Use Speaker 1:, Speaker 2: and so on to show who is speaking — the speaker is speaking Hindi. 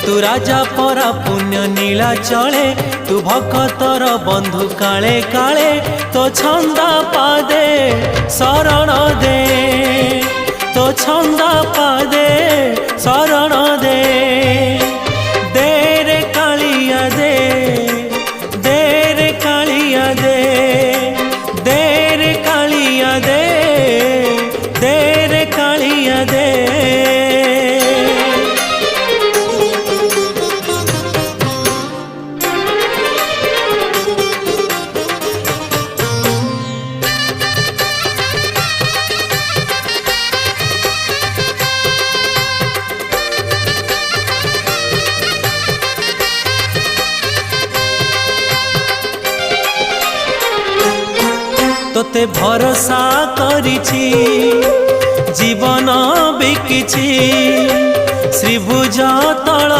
Speaker 1: तू राजा परा पुण्य नीला चले तू भक्तर बंधु काले काले तो छंदा पादे शरण दे तो छंदा पादे शरण दे रे कालिया दे रे कालिया दे रे कालिया दे रे कालिया दे। तोते भरोसा करिछि जीवन बिकिछि श्रीभुज तल